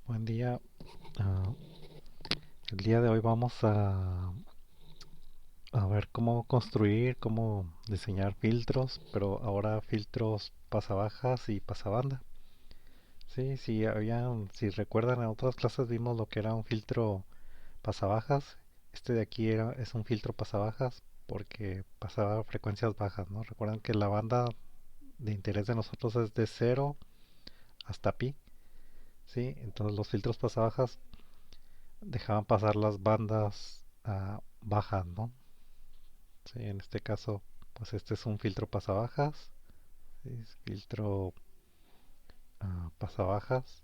Buen día. Ah, el día de hoy vamos a ver cómo construir, cómo diseñar filtros, pero ahora filtros pasabajas y pasabanda. Sí, sí, si recuerdan, en otras clases vimos lo que era un filtro pasabajas. Este de aquí es un filtro pasabajas porque pasaba frecuencias bajas, ¿no? Recuerdan que la banda de interés de nosotros es de cero hasta pi, ¿sí? Entonces los filtros pasabajas dejaban pasar las bandas bajas, ¿no? Sí, en este caso, pues este es un filtro pasabajas, ¿sí? Es filtro pasabajas.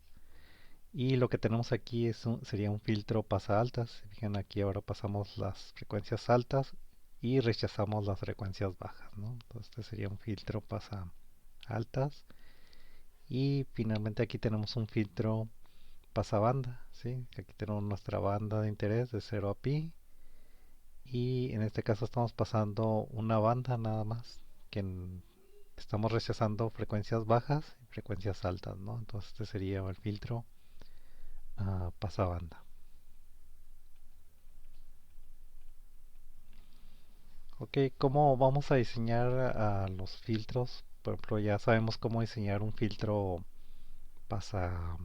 Y lo que tenemos aquí sería un filtro pasa altas. Si fijan aquí ahora pasamos las frecuencias altas y rechazamos las frecuencias bajas, ¿no? Entonces este sería un filtro pasa altas. Y finalmente aquí tenemos un filtro pasabanda, ¿sí? Aquí tenemos nuestra banda de interés de cero a pi. Y en este caso estamos pasando una banda nada más, que estamos rechazando frecuencias bajas y frecuencias altas, ¿no? Entonces este sería el filtro pasabanda. Ok, ¿cómo vamos a diseñar los filtros? Por ejemplo, ya sabemos cómo diseñar un filtro pasa,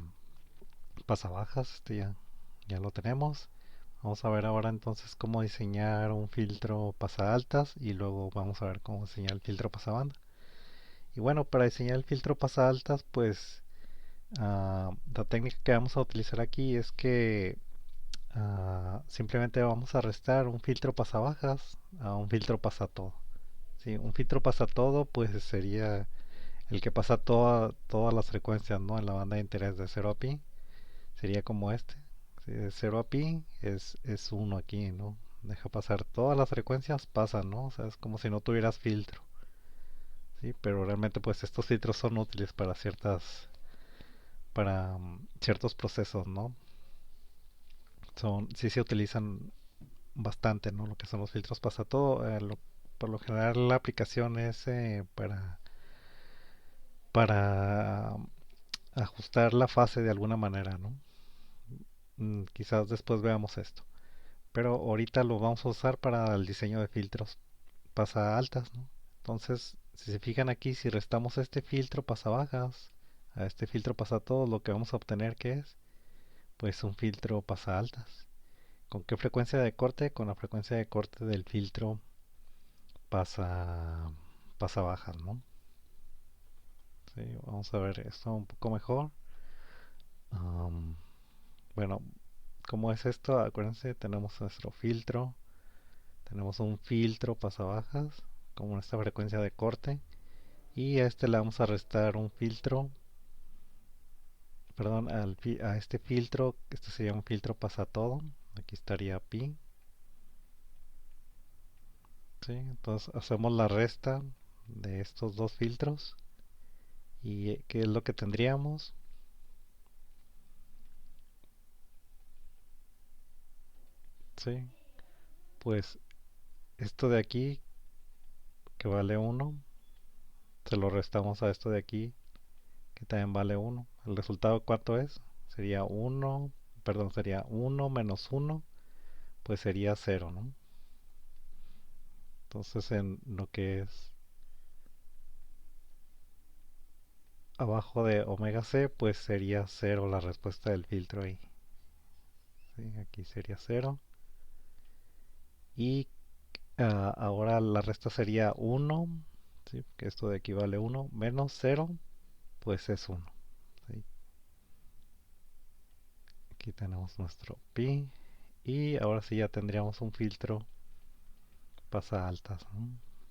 pasabajas, ya lo tenemos. Vamos a ver ahora entonces cómo diseñar un filtro pasa altas y luego vamos a ver cómo diseñar el filtro pasabanda. Y bueno, para diseñar el filtro pasa altas, pues la técnica que vamos a utilizar aquí es que simplemente vamos a restar un filtro pasabajas a un filtro pasatodo. Sí, un filtro pasatodo pues sería el que pasa todas las frecuencias, ¿no? En la banda de interés de cero a pi. Sería como este. Sí, de 0 a pi es uno aquí, ¿no? Deja pasar todas las frecuencias, pasan, ¿no? O sea, es como si no tuvieras filtro. ¿Sí? Pero realmente pues estos filtros son útiles para ciertos procesos, ¿no? Sí se utilizan bastante, ¿no? Lo que son los filtros pasa todo. Por lo general la aplicación es para ajustar la fase de alguna manera, ¿no? Quizás después veamos esto. Pero ahorita lo vamos a usar para el diseño de filtros pasa altas, ¿no? Entonces, si se fijan aquí, si restamos este filtro pasa bajas a este filtro pasa todo, lo que vamos a obtener que es, pues un filtro pasa altas. ¿Con qué frecuencia de corte? Con la frecuencia de corte del filtro pasa, pasa bajas, ¿no? Sí, vamos a ver esto un poco mejor. Am, bueno, ¿cómo es esto? Acuérdense, tenemos nuestro filtro, tenemos un filtro pasa bajas, como esta frecuencia de corte, y a este le vamos a restar un filtro, perdón, a este filtro, este sería un filtro pasa todo, aquí estaría pi, ¿sí? Entonces hacemos la resta de estos dos filtros. ¿Y qué es lo que tendríamos? Sí, pues esto de aquí, que vale uno, se lo restamos a esto de aquí, que también vale uno. ¿El resultado cuánto es? Sería uno, perdón, sería uno menos uno, pues sería cero, ¿no? Entonces en lo que es abajo de omega c, pues sería cero la respuesta del filtro ahí. ¿Sí? Aquí sería cero. Y ahora la resta sería uno, ¿sí? Que esto de aquí vale uno, menos cero, pues es uno. ¿Sí? Aquí tenemos nuestro pi. Y ahora sí ya tendríamos un filtro pasa altas, ¿no?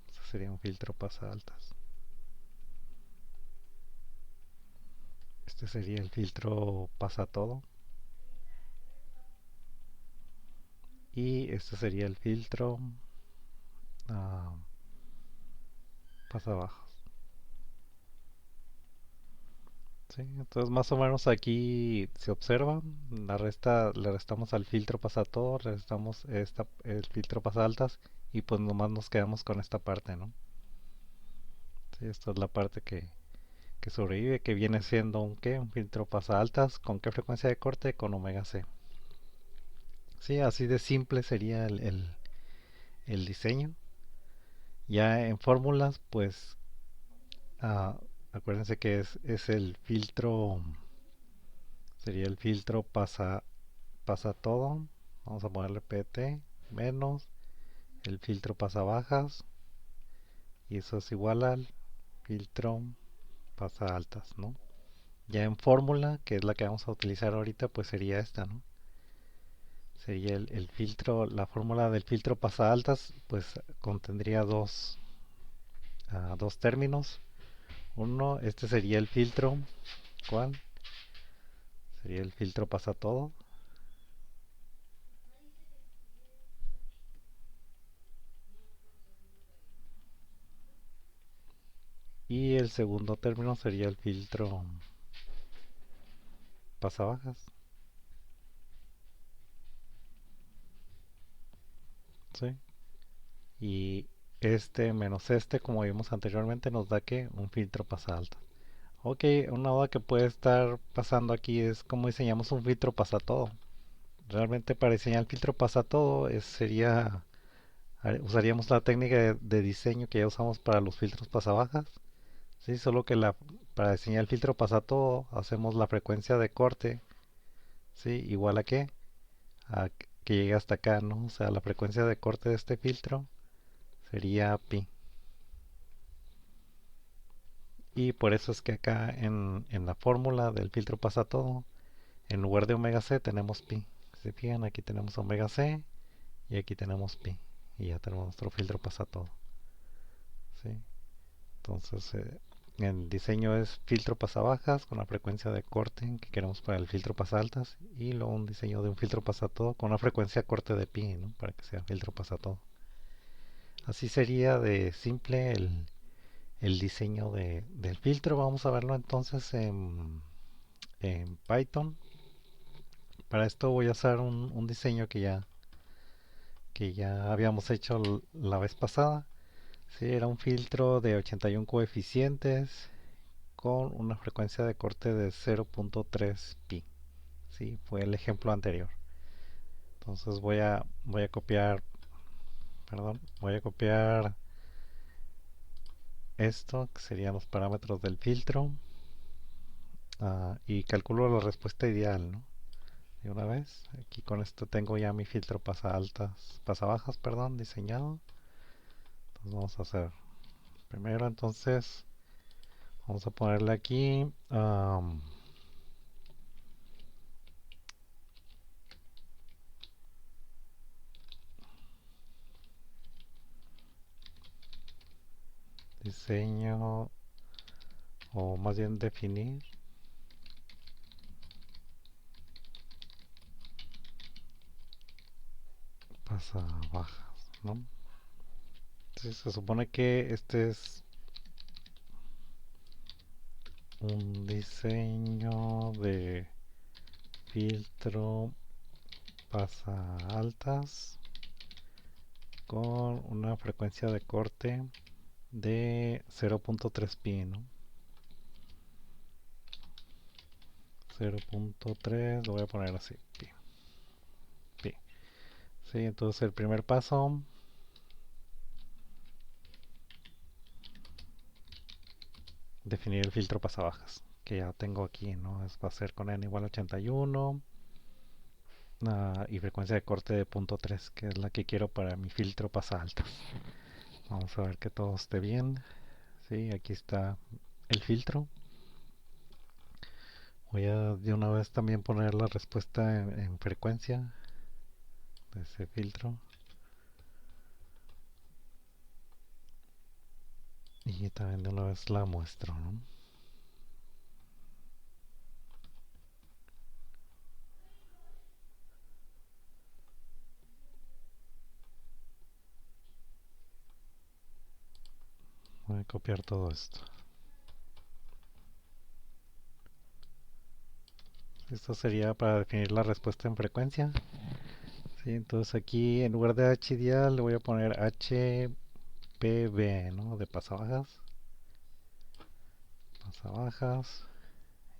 Este sería un filtro pasa altas. Este sería el filtro pasa todo. Y este sería el filtro ah, pasa bajos. Sí, entonces más o menos aquí se observa, le restamos al filtro pasa todo, le restamos el filtro pasa altas y pues nomás nos quedamos con esta parte, ¿no? Sí, esta es la parte que que sobrevive, que viene siendo un ¿qué? Un filtro pasa altas. ¿Con qué frecuencia de corte? Con omega C. Sí, así de simple sería el diseño. Ya en fórmulas, pues ah, acuérdense que es el filtro, sería el filtro pasa todo. Vamos a ponerle PT menos el filtro pasa bajas y eso es igual al filtro pasa altas, ¿no? Ya en fórmula, que es la que vamos a utilizar ahorita, pues sería esta, ¿no? Sería el filtro, la fórmula del filtro pasa altas, pues contendría dos términos. Uno, este sería el filtro, ¿cuál? Sería el filtro pasa todo. Y el segundo término sería el filtro pasa bajas, ¿sí? Y este menos este, como vimos anteriormente, nos da que un filtro pasa alto. Ok, una duda que puede estar pasando aquí es cómo diseñamos un filtro pasa todo. Realmente para diseñar el filtro pasa todo usaríamos la técnica de diseño que ya usamos para los filtros pasa bajas. Sí, solo que para diseñar el filtro pasa todo hacemos la frecuencia de corte, sí, igual a qué, a que llegue hasta acá, ¿no? O sea, la frecuencia de corte de este filtro sería pi. Y por eso es que acá en la fórmula del filtro pasa todo, en lugar de omega c tenemos pi. Si se fijan, aquí tenemos omega c y aquí tenemos pi. Y ya tenemos nuestro filtro pasa todo. ¿Sí? Entonces, el diseño es filtro pasa bajas con la frecuencia de corte que queremos para el filtro pasa altas. Y luego un diseño de un filtro pasa todo con una frecuencia corte de pi, ¿no? Para que sea filtro pasa todo. Así sería de simple el diseño del filtro. Vamos a verlo entonces en Python. Para esto voy a usar un diseño que ya habíamos hecho la vez pasada. Sí, era un filtro de 81 coeficientes con una frecuencia de corte de 0.3 pi. Sí, fue el ejemplo anterior. Entonces voy a copiar, perdón, voy a copiar esto, que serían los parámetros del filtro, y calculo la respuesta ideal, ¿no? De una vez. Aquí con esto tengo ya mi filtro pasa bajas, perdón, diseñado. Entonces vamos a hacer primero, entonces vamos a ponerle aquí diseño, o más bien definir pasa bajas, ¿no? Entonces se supone que este es un diseño de filtro pasa altas con una frecuencia de corte de 0.3 pi, ¿no? 0.3, lo voy a poner así, pi, pi. Sí, entonces el primer paso, definir el filtro pasabajas, que ya tengo aquí, ¿no? Va a ser con n igual a 81 y frecuencia de corte de 0.3, que es la que quiero para mi filtro pasa altas. Vamos a ver que todo esté bien. Sí, aquí está el filtro. Voy a de una vez también poner la respuesta en frecuencia de ese filtro. Y también de una vez la muestro, ¿no? Voy a copiar todo esto. Esto sería para definir la respuesta en frecuencia. Sí, entonces aquí en lugar de H ideal le voy a poner HPB, ¿no? De pasabajas. pasa bajas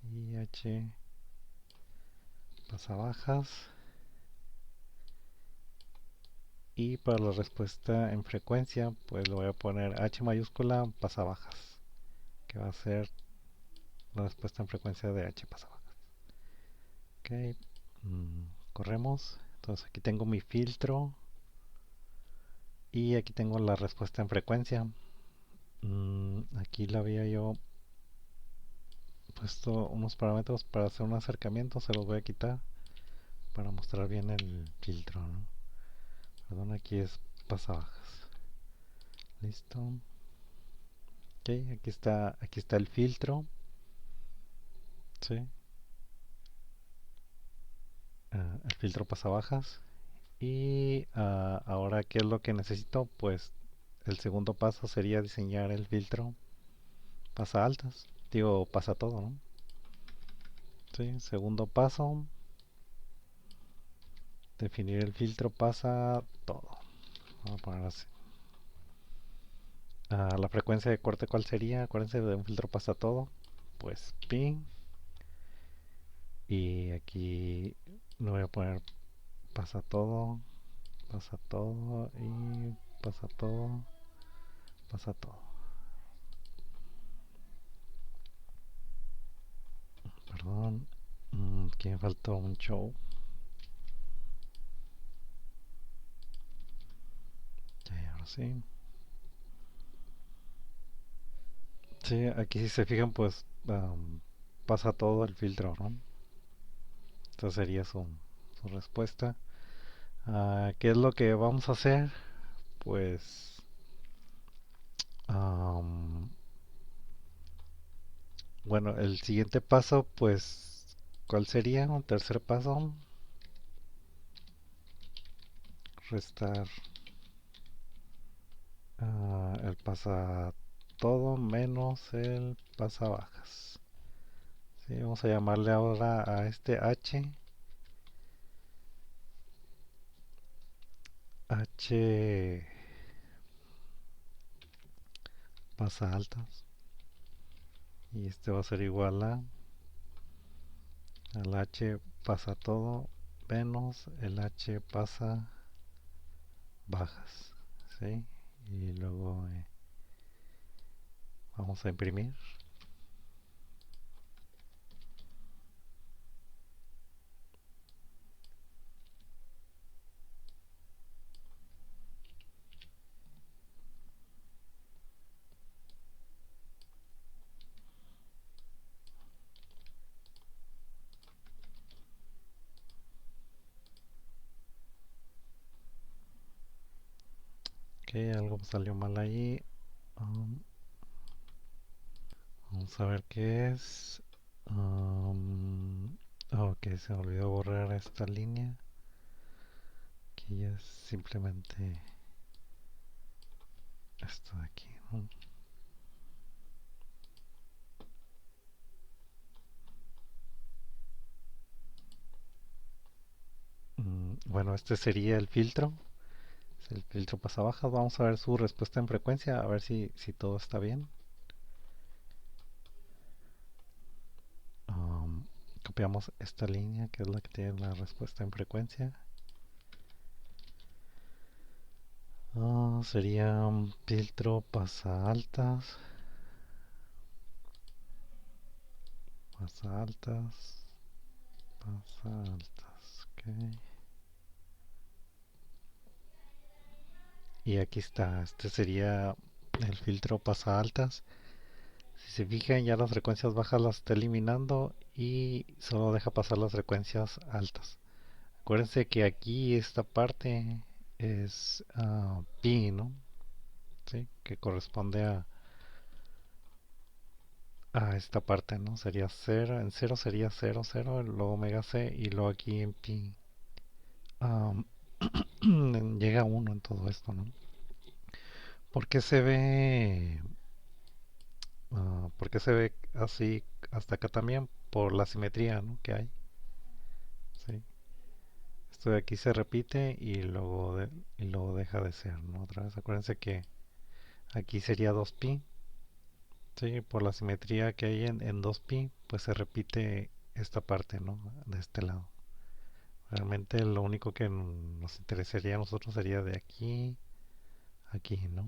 y H pasa bajas. Y para la respuesta en frecuencia, pues le voy a poner H mayúscula pasa bajas, que va a ser la respuesta en frecuencia de H pasa bajas. Ok, corremos. Entonces aquí tengo mi filtro y aquí tengo la respuesta en frecuencia. Aquí la había yo puesto unos parámetros para hacer un acercamiento, se los voy a quitar para mostrar bien el filtro, ¿no? Perdón, aquí es pasabajas. Listo. Ok, aquí está el filtro. Sí. El filtro pasabajas. Y ahora, ¿qué es lo que necesito? Pues el segundo paso sería diseñar el filtro pasa altas. Digo, pasa todo, ¿no? Sí, segundo paso, definir el filtro pasa todo. Vamos a poner así. La frecuencia de corte, ¿cuál sería? Acuérdense de un filtro pasa todo. Pues ping. Y aquí no voy a poner pasa todo y pasa todo, pasa todo. Perdón, aquí me faltó un show. Ya, ahora sí. Sí, aquí si se fijan, pues pasa todo el filtro, ¿no? Esta sería su respuesta. ¿Qué es lo que vamos a hacer? Pues, am, bueno, el siguiente paso, pues, ¿cuál sería? Un tercer paso, restar el pasa todo menos el pasa bajas. Sí, vamos a llamarle ahora a este H pasa altas y este va a ser igual al H pasa todo menos el H pasa bajas, ¿sí? Y luego vamos a imprimir. Ok, algo salió mal ahí. Um, Vamos a ver qué es. Ok, se me olvidó borrar esta línea. Que ya es simplemente esto de aquí, ¿no? Bueno, este sería el filtro. Es el filtro pasa bajas. Vamos a ver su respuesta en frecuencia, a ver si todo está bien. Um, Copiamos esta línea que es la que tiene la respuesta en frecuencia. Sería filtro pasa altas, pasa altas, pasa altas. Ok. Y aquí está, este sería el filtro pasa altas. Si se fijan, ya las frecuencias bajas las está eliminando y solo deja pasar las frecuencias altas. Acuérdense que aquí esta parte es pi, ¿no? ¿Sí? Que corresponde a esta parte, ¿no? Sería cero, en cero sería cero cero luego omega c y luego aquí en pi am, llega a 1 en todo esto, ¿no? ¿Por qué se ve, por qué se ve así hasta acá también? Por la simetría, ¿no? Que hay. Sí. Esto de aquí se repite y luego deja de ser, ¿no? Otra vez, acuérdense que aquí sería 2pi Sí, por la simetría que hay en 2pi, pues se repite esta parte, ¿no? De este lado. Realmente lo único que nos interesaría a nosotros sería de aquí a aquí, ¿no?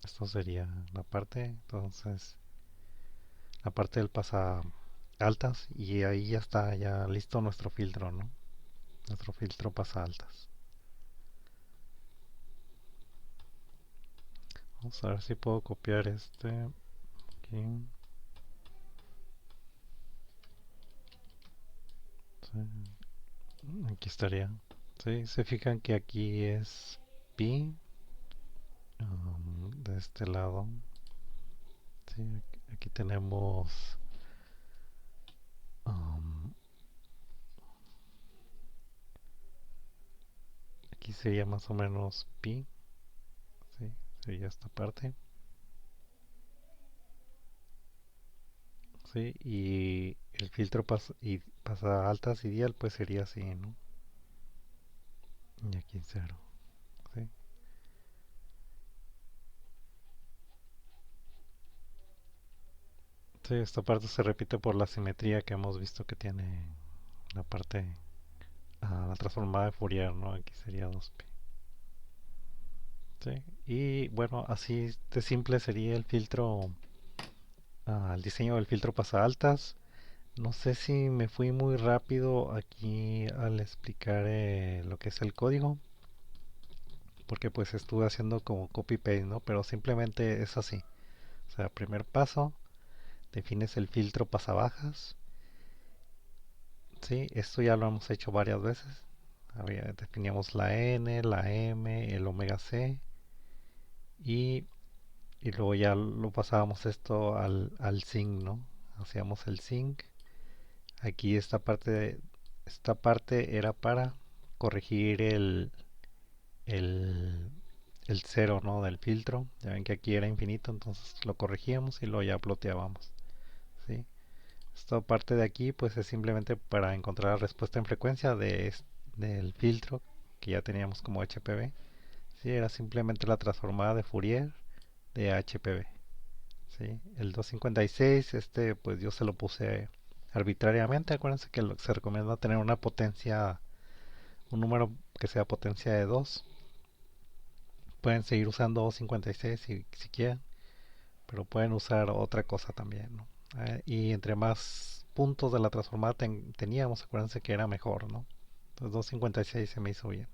Esto sería la parte, entonces, la parte del pasa altas y ahí ya está, ya listo nuestro filtro, ¿no? Nuestro filtro pasa altas. Vamos a ver si puedo copiar este aquí. Sí, aquí estaría. Sí, se fijan que aquí es pi, de este lado. Sí, aquí tenemos, um, aquí sería más o menos pi, sí, sería esta parte. Sí, y el filtro pasa altas ideal, pues sería así, ¿no? Y aquí cero, sí. Sí, esta parte se repite por la simetría que hemos visto que tiene la parte, la transformada de Fourier, ¿no? Aquí sería 2pi. Sí, y bueno, así de simple sería el filtro, el diseño del filtro pasa altas. No sé si me fui muy rápido aquí al explicar lo que es el código, porque pues estuve haciendo como copy-paste, ¿no? Pero simplemente es así. O sea, primer paso, defines el filtro pasabajas. Sí, esto ya lo hemos hecho varias veces. Definíamos la N, la M, el omega C y, y luego ya lo pasábamos esto al sync, ¿no? Hacíamos el sync. Aquí esta parte era para corregir el, el cero, ¿no? Del filtro. Ya ven que aquí era infinito, entonces lo corregíamos y lo ya ploteábamos, ¿sí? Esta parte de aquí pues es simplemente para encontrar la respuesta en frecuencia del filtro que ya teníamos como HPV. Sí, era simplemente la transformada de Fourier de HPV. ¿Sí? El 256, pues yo se lo puse arbitrariamente. Acuérdense que se recomienda tener una potencia, un número que sea potencia de 2. Pueden seguir usando 256 si quieren, pero pueden usar otra cosa también, ¿no? Y entre más puntos de la transformada teníamos, acuérdense que era mejor, ¿no? Entonces 256 se me hizo bien.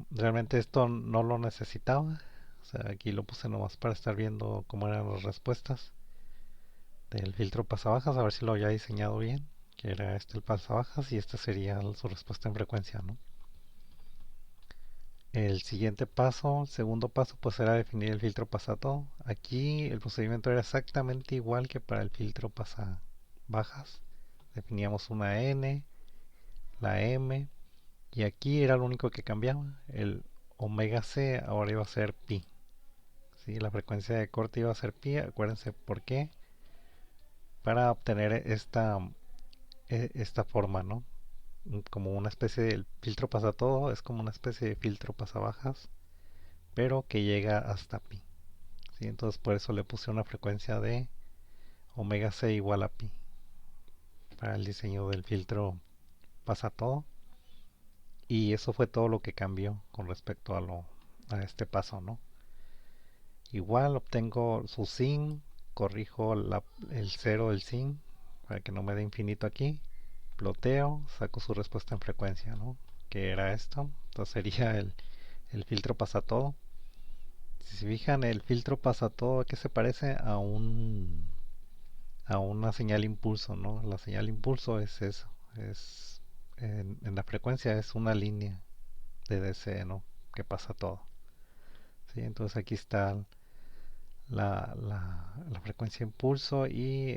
Realmente esto no lo necesitaba. O sea, aquí lo puse nomás para estar viendo cómo eran las respuestas del filtro pasabajas, a ver si lo había diseñado bien. Que era este el pasabajas y esta sería su respuesta en frecuencia, ¿no? El siguiente paso, el segundo paso, pues era definir el filtro pasato. Aquí el procedimiento era exactamente igual que para el filtro pasabajas. Definíamos una N, la M, y aquí era lo único que cambiaba. El omega C ahora iba a ser pi. ¿Sí? La frecuencia de corte iba a ser pi. Acuérdense por qué. Para obtener esta forma, ¿no? Como una especie de filtro pasa todo, es como una especie de filtro pasabajas, pero que llega hasta pi. ¿Sí? Entonces por eso le puse una frecuencia de omega c igual a pi para el diseño del filtro pasa todo. Y eso fue todo lo que cambió con respecto a este paso, ¿no? Igual obtengo su sin, corrijo el cero del sin para que no me dé infinito aquí. Ploteo, saco su respuesta en frecuencia, ¿no? Que era esto. Entonces sería el filtro pasa todo. Si se fijan, el filtro pasa todo, ¿qué se parece? A una señal impulso, ¿no? La señal impulso es eso. Es, en la frecuencia es una línea de DC, ¿no? Que pasa todo. ¿Sí? Entonces aquí está la frecuencia impulso y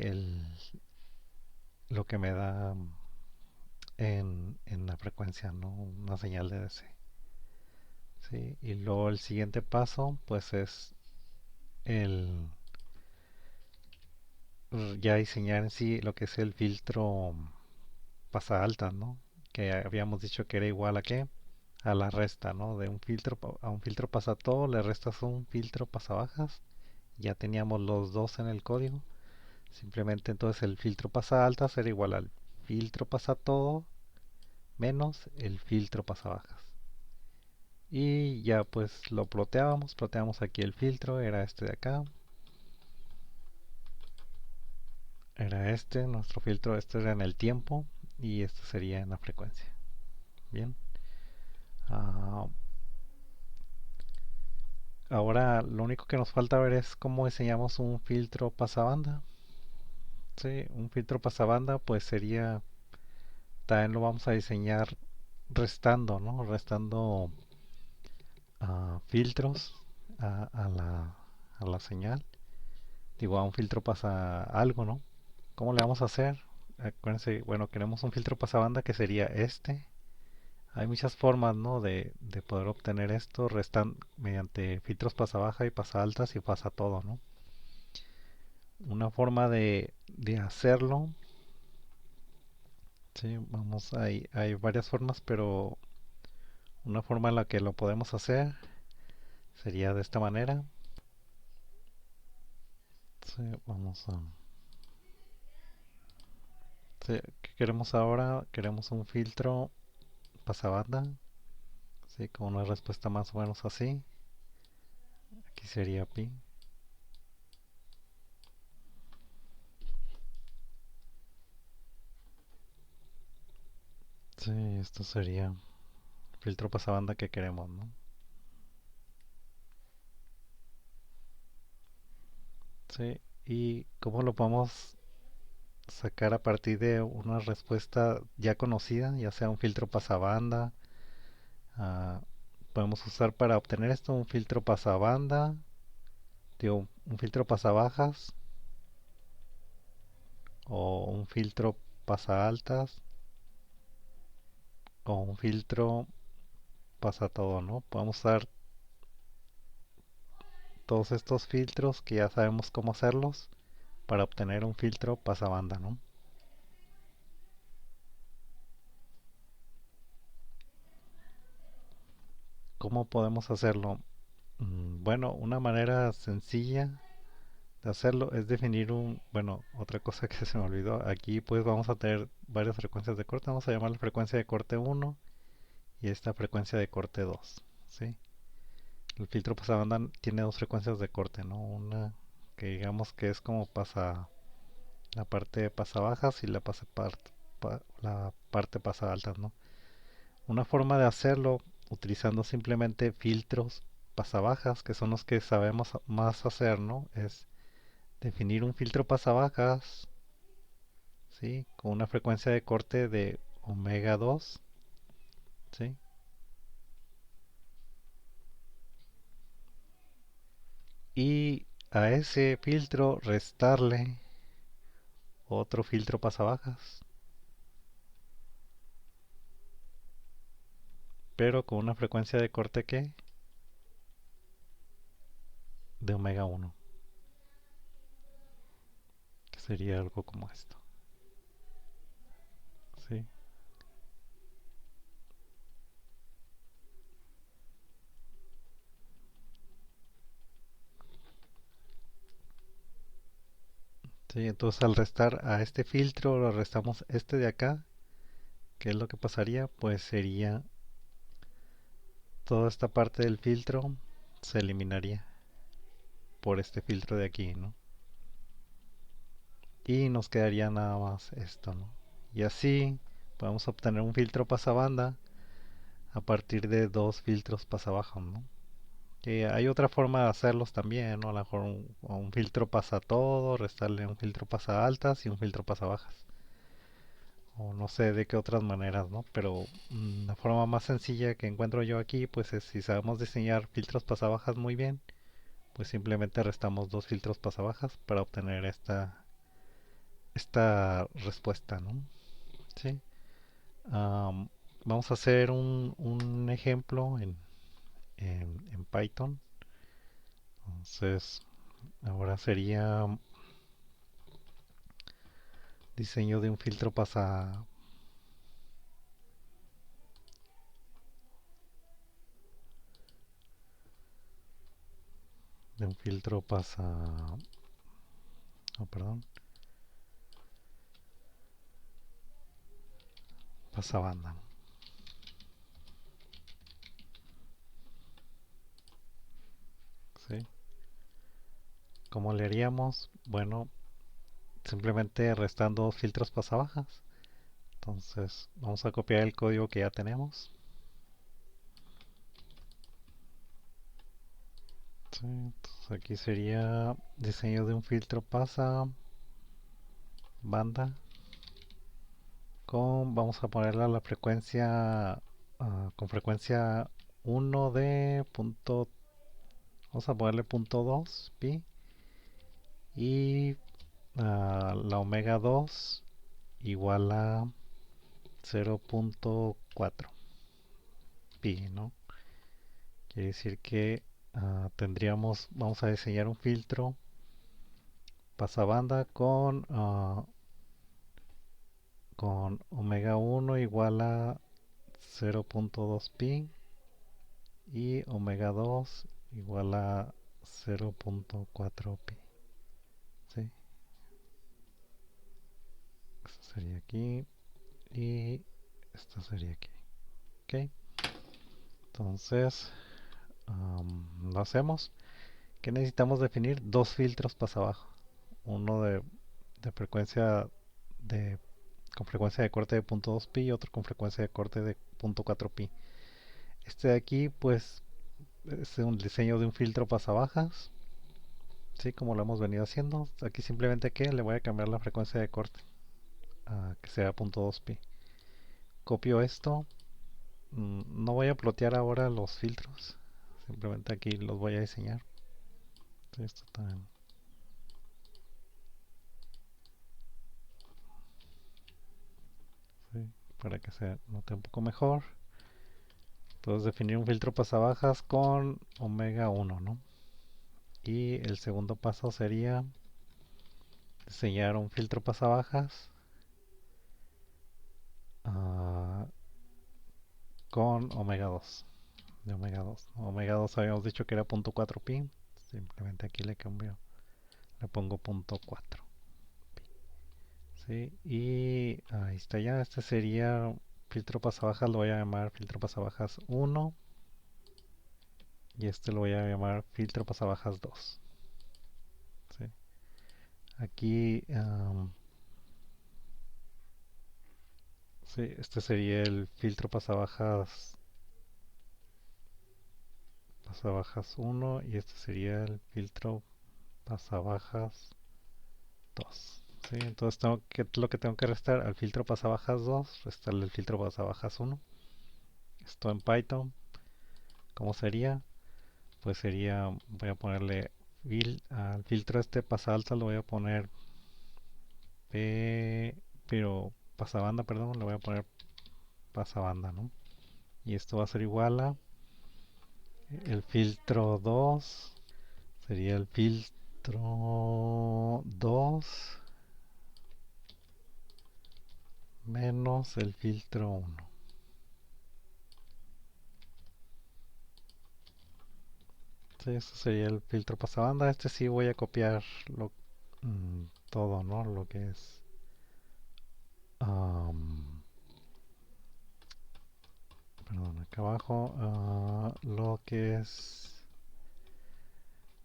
lo que me da en la frecuencia, ¿no? Una señal de DC. ¿Sí? Y luego el siguiente paso, pues es el ya diseñar en sí lo que es el filtro pasa alta, ¿no? Que habíamos dicho que era igual a qué? A la resta, ¿no? De un filtro a un filtro pasa todo, le restas un filtro pasa bajas Ya teníamos los dos en el código. Simplemente entonces el filtro pasa alta será igual al filtro pasa todo menos el filtro pasa bajas. Y ya pues lo ploteamos aquí el filtro, era este de acá, era este, nuestro filtro, este era en el tiempo y este sería en la frecuencia. Bien. Ah, ahora lo único que nos falta ver es cómo diseñamos un filtro pasabanda. Sí, un filtro pasabanda pues sería, también lo vamos a diseñar restando, ¿no? Restando filtros a la señal. Digo, a un filtro pasa algo, ¿no? ¿Cómo le vamos a hacer? Acuérdense, bueno, queremos un filtro pasabanda que sería este. Hay muchas formas, ¿no? De poder obtener esto, restan mediante filtros pasa baja y pasa altas y pasa todo, ¿no? Una forma de hacerlo, sí, vamos, hay varias formas, pero una forma en la que lo podemos hacer sería de esta manera. Sí, vamos a... Sí, ¿qué queremos ahora? Queremos un filtro pasabanda, sí, con una respuesta más o menos así. Aquí sería pi. Sí, esto sería el filtro pasabanda que queremos, ¿no? Sí, y cómo lo podemos sacar a partir de una respuesta ya conocida, ya sea un filtro pasabanda. ah, Podemos usar para obtener esto un filtro pasabanda, digo, un filtro pasabajas o un filtro pasa altas o un filtro pasa todo, ¿no? Podemos usar todos estos filtros que ya sabemos cómo hacerlos para obtener un filtro pasabanda, ¿no? ¿Cómo podemos hacerlo? Bueno, una manera sencilla de hacerlo es definir un, bueno, otra cosa que se me olvidó, aquí pues vamos a tener varias frecuencias de corte, vamos a llamar la frecuencia de corte uno y esta frecuencia de corte 2, ¿sí? El filtro pasabanda tiene dos frecuencias de corte, ¿no? Una que digamos que es como pasa la parte pasa bajas y la parte pasa altas, ¿no? Una forma de hacerlo utilizando simplemente filtros pasabajas, que son los que sabemos más hacer, ¿no? Es definir un filtro pasabajas, ¿sí? Con una frecuencia de corte de omega 2, ¿sí? Y a ese filtro restarle otro filtro pasabajas, pero con una frecuencia de corte que de omega 1, que sería algo como esto, ¿sí? Sí, entonces al restar a este filtro, lo restamos este de acá. ¿Qué es lo que pasaría? Pues sería toda esta parte del filtro se eliminaría por este filtro de aquí, ¿no? Y nos quedaría nada más esto, ¿no? Y así podemos obtener un filtro pasabanda a partir de dos filtros pasabajas, ¿no? Que hay otra forma de hacerlos también, ¿no? A lo mejor un filtro pasa todo, restarle un filtro pasa altas y un filtro pasa bajas. O no sé de qué otras maneras, ¿no? Pero la forma más sencilla que encuentro yo aquí, pues es si sabemos diseñar filtros pasabajas muy bien, pues simplemente restamos dos filtros pasabajas para obtener esta respuesta, ¿no? Sí. Am, Vamos a hacer un ejemplo en Python. Entonces, ahora sería diseño de un filtro pasa... de un filtro oh, perdón, pasabanda. ¿Sí? ¿Cómo le haríamos? Bueno, simplemente restando dos filtros pasabajas. Entonces vamos a copiar el código que ya tenemos. Sí, entonces aquí sería diseño de un filtro pasa banda con, vamos a ponerle la frecuencia con frecuencia 1 de punto, vamos a ponerle punto 2 pi y la omega 2 igual a 0.4 pi, ¿no? Quiere decir que tendríamos, vamos a diseñar un filtro pasabanda con omega 1 igual a 0.2 pi y omega 2 igual a 0.4 pi. ¿Sí? Esto sería aquí y esto sería aquí. ¿Ok? Entonces, lo hacemos. ¿Qué necesitamos definir? Dos filtros pasabajo. Uno de frecuencia de con frecuencia de corte de 0.2 pi y otro con frecuencia de corte de 0.4 pi. Este de aquí, pues, es un diseño de un filtro pasabajas, ¿sí? Como lo hemos venido haciendo. Aquí simplemente que le voy a cambiar la frecuencia de corte a que sea 0.2 pi. Copio esto. No voy a plotear ahora los filtros. Simplemente aquí los voy a diseñar. Esto también. ¿Sí? Para que se note un poco mejor. Entonces definir un filtro pasabajas con omega 1, ¿no? Y el segundo paso sería diseñar un filtro pasabajas ah, con omega 2. De omega 2. Omega 2 habíamos dicho que era 0.4 pi. Simplemente aquí le cambio. Le pongo 0.4. ¿Sí? Y ahí está ya. Este sería filtro pasabajas. Lo voy a llamar filtro pasabajas 1. Y este lo voy a llamar filtro pasabajas 2. ¿Sí? Aquí sí, este sería el filtro pasabajas 1 y este sería el filtro pasabajas 2. ¿Sí? Entonces lo que tengo que restar al filtro pasabajas 2, restarle el filtro pasabajas 1. Esto en Python, ¿cómo sería? Pues sería, voy a ponerle al filtro este pasalta, lo voy a poner P, pero pasabanda, perdón, le voy a poner pasabanda, ¿no? Y esto va a ser igual a el filtro 2, sería el filtro 2 menos el filtro 1. Sí, eso sería el filtro pasabanda. Este sí voy a copiar todo, ¿no? Lo que es perdón, acá abajo, lo que es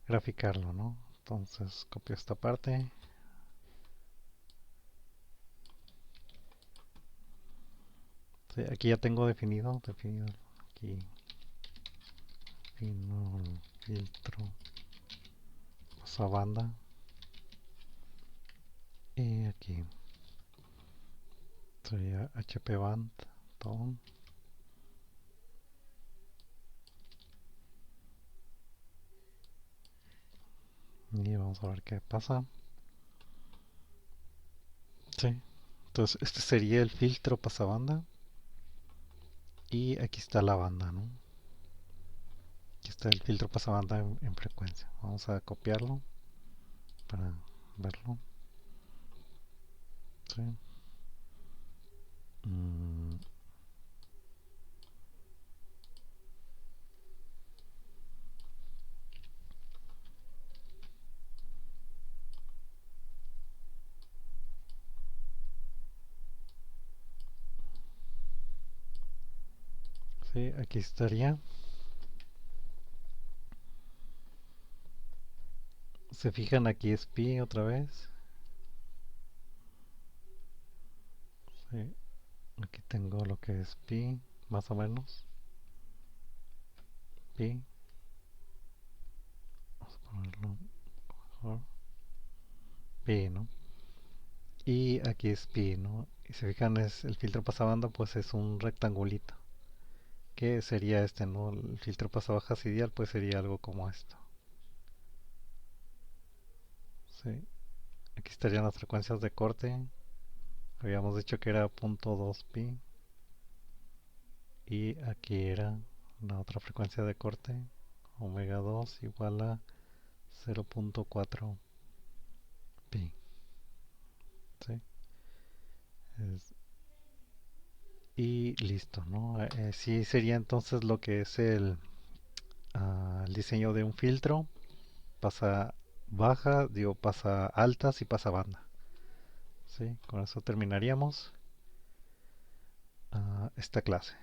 graficarlo, ¿no? Entonces copio esta parte. Sí, aquí ya tengo definido aquí, defino el filtro pasabanda. Y aquí sería HP band tone. Y vamos a ver qué pasa. Sí, entonces este sería el filtro pasabanda. Y aquí está la banda, ¿no? Aquí está el filtro pasabanda en frecuencia. Vamos a copiarlo para verlo. Sí. Mm, Sí, aquí estaría. Se fijan aquí es pi otra vez. Sí, aquí tengo lo que es pi, más o menos. Pi, vamos a ponerlo mejor. Pi, ¿no? Y aquí es pi, ¿no? Y se fijan, es el filtro pasabanda, pues es un rectangulito. ¿Qué sería este, no? El filtro pasabajas ideal, pues sería algo como esto. Sí. Aquí estarían las frecuencias de corte. Habíamos dicho que era 0.2 pi. Y aquí era la otra frecuencia de corte. Omega 2 igual a 0.4 pi. ¿Sí? Es- y listo, ¿no? Sí sería entonces lo que es el diseño de un filtro. Pasa baja, digo, pasa altas y pasa banda. ¿Sí? Con eso terminaríamos esta clase.